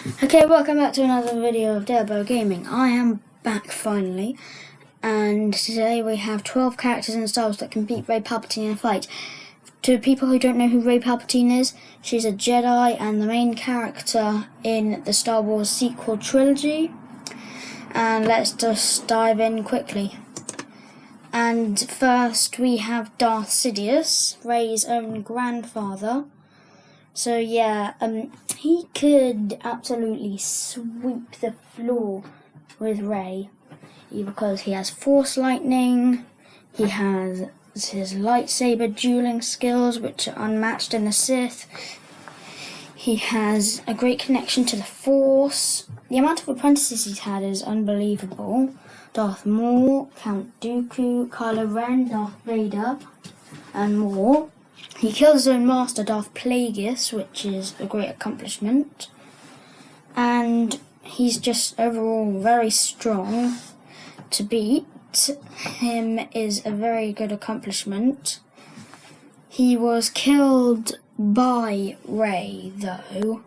Okay, welcome back to another video of Delbo Gaming. I am back finally, and today we have 12 characters in Star Wars that can beat Rey Palpatine in a fight. To people who don't know who Rey Palpatine is, she's a Jedi and the main character in the Star Wars sequel trilogy. And let's just dive in quickly. And first we have Darth Sidious, Rey's own grandfather. So yeah, he could absolutely sweep the floor with Rey, because he has Force Lightning, he has his lightsaber dueling skills, which are unmatched in the Sith. He has a great connection to the Force. The amount of apprentices he's had is unbelievable. Darth Maul, Count Dooku, Kylo Ren, Darth Vader, and more. He killed his own master, Darth Plagueis, which is a great accomplishment. And he's just overall very strong. To beat him is a very good accomplishment. He was killed by Rey, though,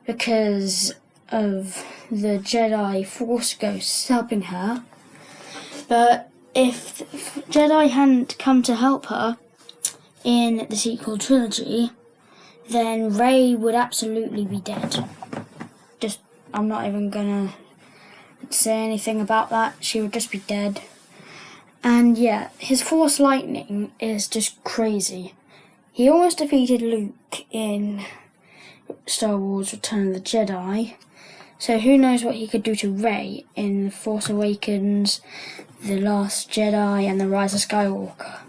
because of the Jedi Force ghosts helping her. But if Jedi hadn't come to help her in the sequel trilogy, then Rey would absolutely be dead. I'm not even gonna say anything about that. She would just be dead. And yeah, his Force Lightning is just crazy. He almost defeated Luke in Star Wars Return of the Jedi. So who knows what he could do to Rey in Force Awakens, The Last Jedi, and The Rise of Skywalker.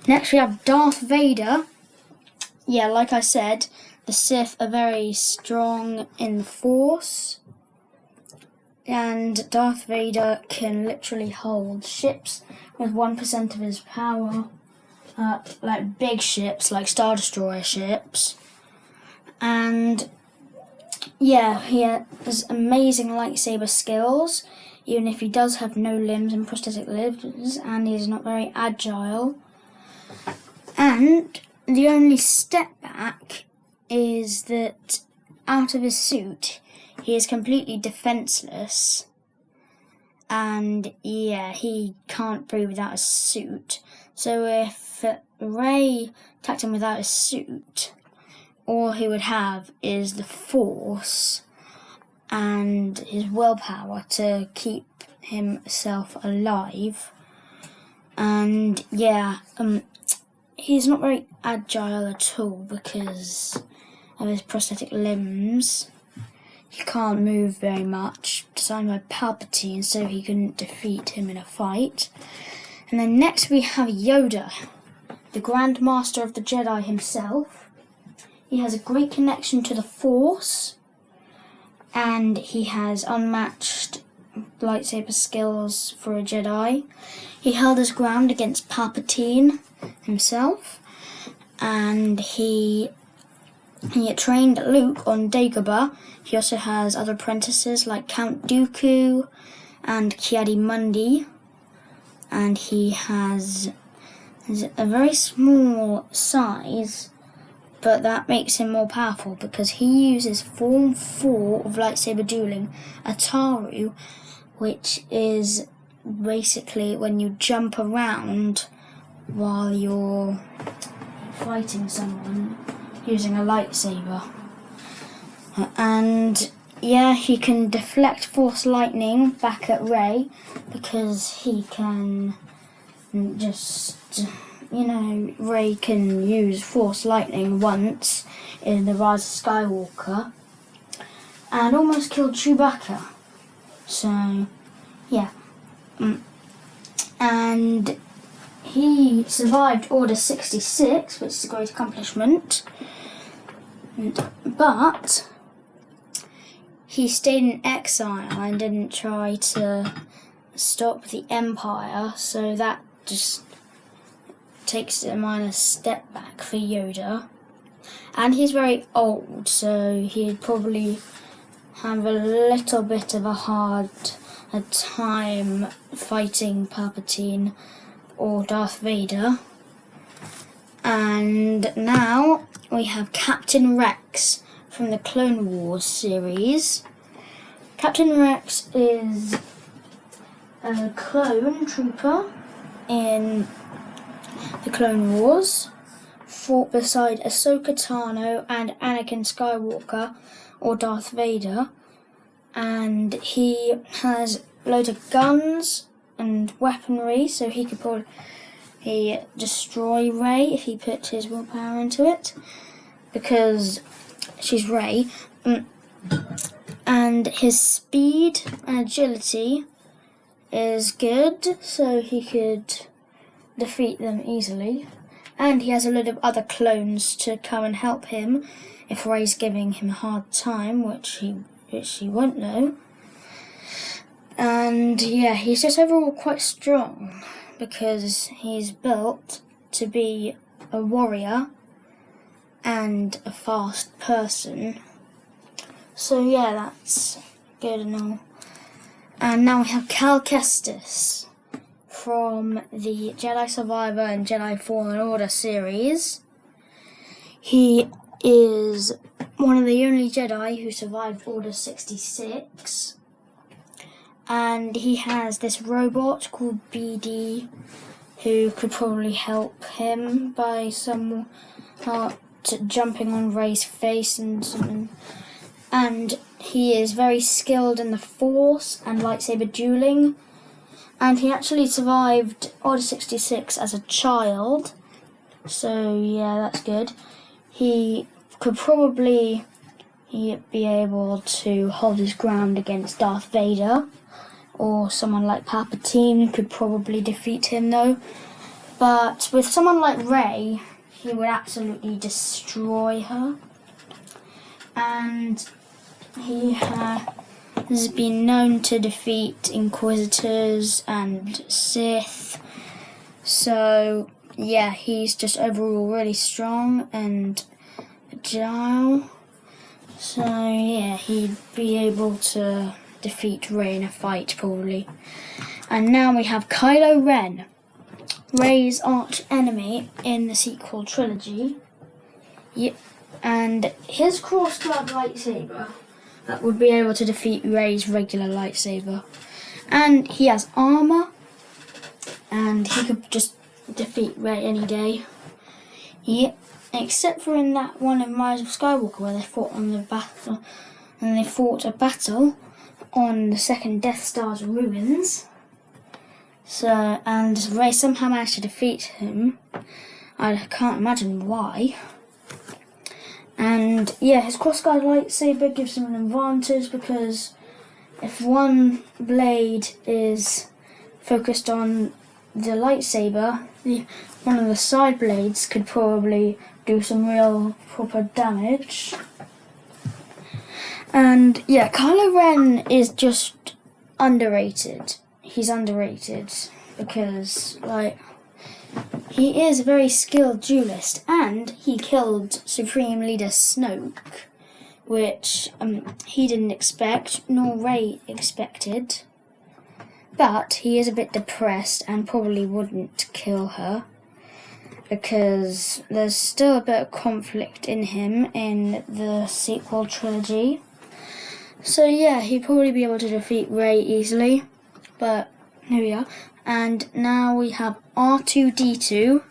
Next we have Darth Vader. Yeah, like I said, the Sith are very strong in the Force. And Darth Vader can literally hold ships with 1% of his power. Like big ships, like Star Destroyer ships. And yeah, he has amazing lightsaber skills, even if he does have no limbs and prosthetic limbs, and he's not very agile. And the only step back is that out of his suit, he is completely defenseless. And yeah, he can't breathe without a suit. So if Rey attacked him without a suit, all he would have is the Force and his willpower to keep himself alive. And yeah, he's not very agile at all because of his prosthetic limbs. He can't move very much, designed by Palpatine, so he couldn't defeat him in a fight. And then next we have Yoda, the Grand Master of the Jedi himself. He has a great connection to the Force, and he has unmatched lightsaber skills for a Jedi. He held his ground against Palpatine himself, and he trained Luke on Dagobah. He also has other apprentices like Count Dooku and Ki-Adi-Mundi, and he has a very small size, but that makes him more powerful because he uses Form 4 of lightsaber dueling, Ataru, which is basically when you jump around while you're fighting someone using a lightsaber. And yeah, he can deflect Force Lightning back at Rey because he can just, Rey can use Force Lightning once in The Rise of Skywalker and almost killed Chewbacca. So yeah, and he survived Order 66, which is a great accomplishment, but he stayed in exile and didn't try to stop the Empire, so that just takes a minor step back for Yoda. And he's very old, so he'd probably have a little bit of a time fighting Palpatine or Darth Vader. And now we have Captain Rex from the Clone Wars series. Captain Rex is a clone trooper in the Clone Wars, fought beside Ahsoka Tano and Anakin Skywalker or Darth Vader, and he has loads of guns and weaponry, so he could probably destroy Rey if he put his willpower into it, because she's Rey. And his speed and agility is good, so he could defeat them easily. And he has a lot of other clones to come and help him if Rey's giving him a hard time, which he won't know. And yeah, he's just overall quite strong because he's built to be a warrior and a fast person. So yeah, that's good and all. And now we have Cal Kestis from the Jedi Survivor and Jedi Fallen Order series. He is one of the only Jedi who survived Order 66. And he has this robot called BD who could probably help him by jumping on Rey's face and something. And he is very skilled in the Force and lightsaber dueling. And he actually survived Order 66 as a child. So yeah, that's good. He could probably be able to hold his ground against Darth Vader. Or someone like Palpatine could probably defeat him though. But with someone like Rey, he would absolutely destroy her. And he has been known to defeat Inquisitors and Sith. So yeah, he's just overall really strong and agile. So yeah, he'd be able to defeat Rey in a fight probably. And now we have Kylo Ren, Rey's arch enemy in the sequel trilogy. Yep. And his cross-guard lightsaber that would be able to defeat Rey's regular lightsaber. And he has armor, and he could just defeat Rey any day. Yep. Except for in that one in Rise of Skywalker where they fought a battle on the second Death Star's ruins. So, and Rey somehow managed to defeat him. I can't imagine why. And yeah, his crossguard lightsaber gives him an advantage because if one blade is focused on the lightsaber, one of the side blades could probably do some real proper damage. And yeah, Kylo Ren is just underrated. He's underrated because, he is a very skilled duelist, and he killed Supreme Leader Snoke, which he didn't expect, nor Rey expected. But he is a bit depressed and probably wouldn't kill her because there's still a bit of conflict in him in the sequel trilogy. So yeah, he'd probably be able to defeat Rey easily, but here we are. And now we have R2-D2.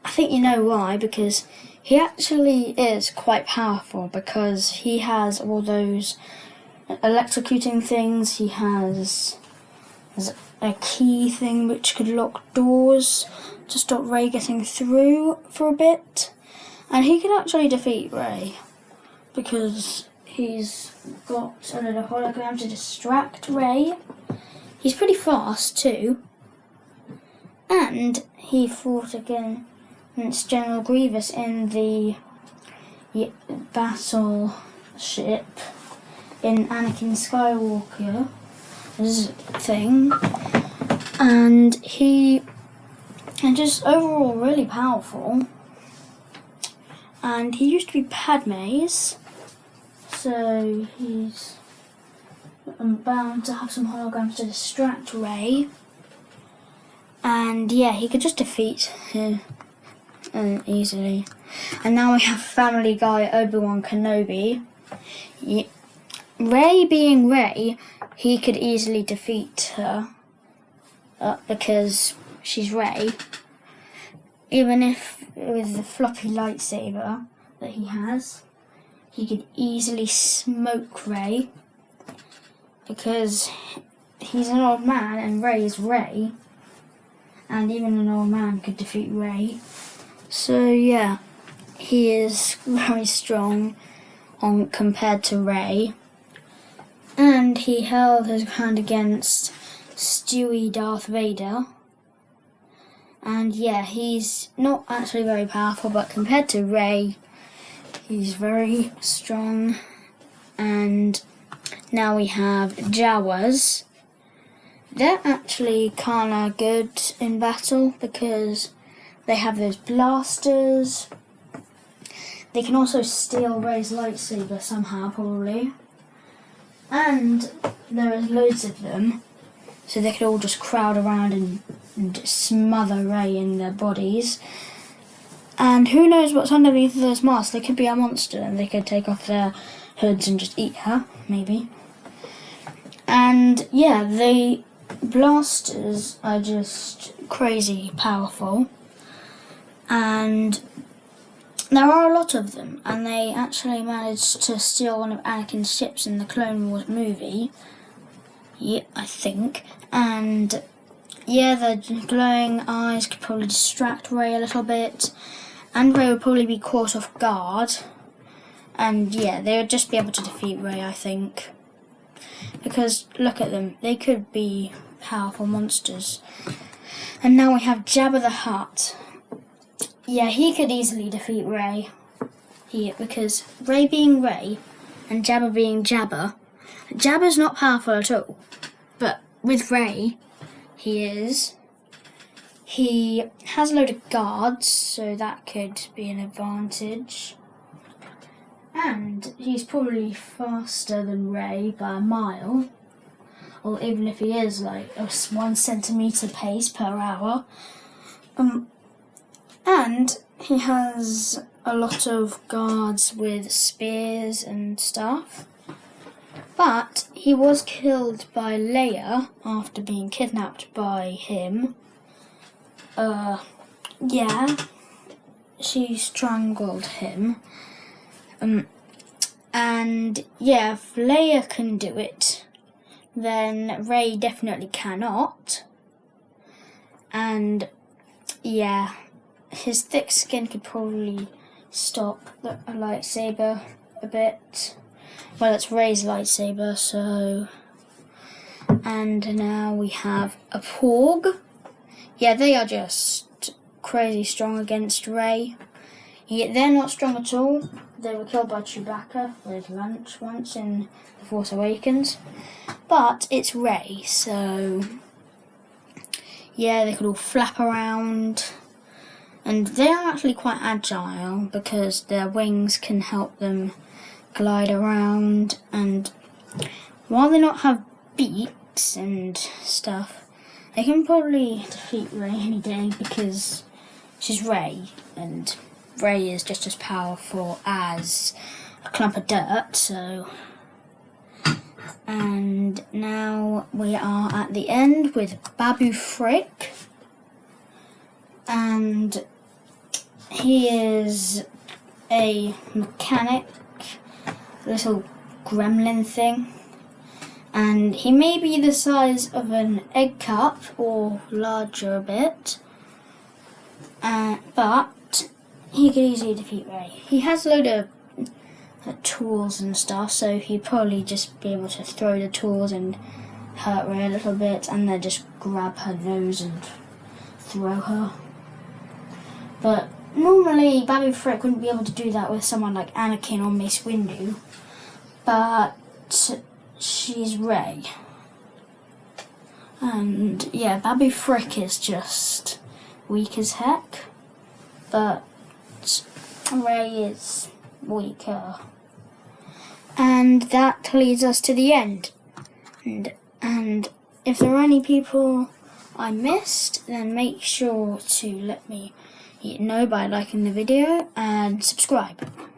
I think you know why, because he actually is quite powerful because he has all those electrocuting things. He has a key thing which could lock doors to stop Rey getting through for a bit. And he can actually defeat Rey because he's got a little hologram to distract Rey. He's pretty fast too. And he fought against General Grievous in the battleship in Anakin Skywalker's thing. And he is just overall really powerful. And he used to be Padme's. So he's bound to have some holograms to distract Rey. And yeah, he could just defeat easily. And now we have Family Guy Obi-Wan Kenobi. Rey being Rey, he could easily defeat her because she's Rey. Even if with the floppy lightsaber that he has, he could easily smoke Rey because he's an old man and Rey is Rey. And even an old man could defeat Rey. So yeah, he is very strong compared to Rey. And he held his ground against Stewie Darth Vader. And yeah, he's not actually very powerful, but compared to Rey, he's very strong. And now we have Jawas. They're actually kind of good in battle because they have those blasters. They can also steal Rey's lightsaber somehow, probably. And there is loads of them, so they could all just crowd around and smother Rey in their bodies. And who knows what's underneath those masks? They could be a monster and they could take off their hoods and just eat her, maybe. And yeah, the blasters are just crazy powerful. And there are a lot of them, and they actually managed to steal one of Anakin's ships in the Clone Wars movie. Yeah, I think. And yeah, the glowing eyes could probably distract Rey a little bit, and Rey would probably be caught off guard. And yeah, they would just be able to defeat Rey, I think. Because look at them, they could be powerful monsters. And now we have Jabba the Hutt. Yeah, he could easily defeat Rey. Because Rey being Rey and Jabba being Jabba, Jabba's not powerful at all. But with Rey, he is. He has a load of guards, so that could be an advantage. And he's probably faster than Rey by a mile. Or even if he is like a 1 centimetre pace per hour. And he has a lot of guards with spears and stuff. But he was killed by Leia after being kidnapped by him. Yeah, she strangled him. And yeah, if Leia can do it, then Rey definitely cannot. And yeah, his thick skin could probably stop a lightsaber a bit. Well, it's Rey's lightsaber, so. And now we have a Porg. Yeah, they are just crazy strong against Rey. Yeah, they're not strong at all. They were killed by Chewbacca with lunch once in The Force Awakens. But it's Rey, so yeah, they could all flap around. And they are actually quite agile because their wings can help them glide around. And while they not have beaks and stuff, they can probably defeat Rey any day because she's Rey, and Rey is just as powerful as a clump of dirt, so. And now we are at the end with Babu Frick. And he is a mechanic, little gremlin thing. And he may be the size of an egg cup or larger a bit. But he could easily defeat Rey. He has a load of tools and stuff, so he'd probably just be able to throw the tools and hurt Rey a little bit, and then just grab her nose and throw her. But normally Babu Frick wouldn't be able to do that with someone like Anakin or Mace Windu, but she's Rey. And yeah, Babu Frick is just weak as heck, but Rey is weaker. And that leads us to the end. And if there are any people I missed, then make sure to let me know by liking the video and subscribe.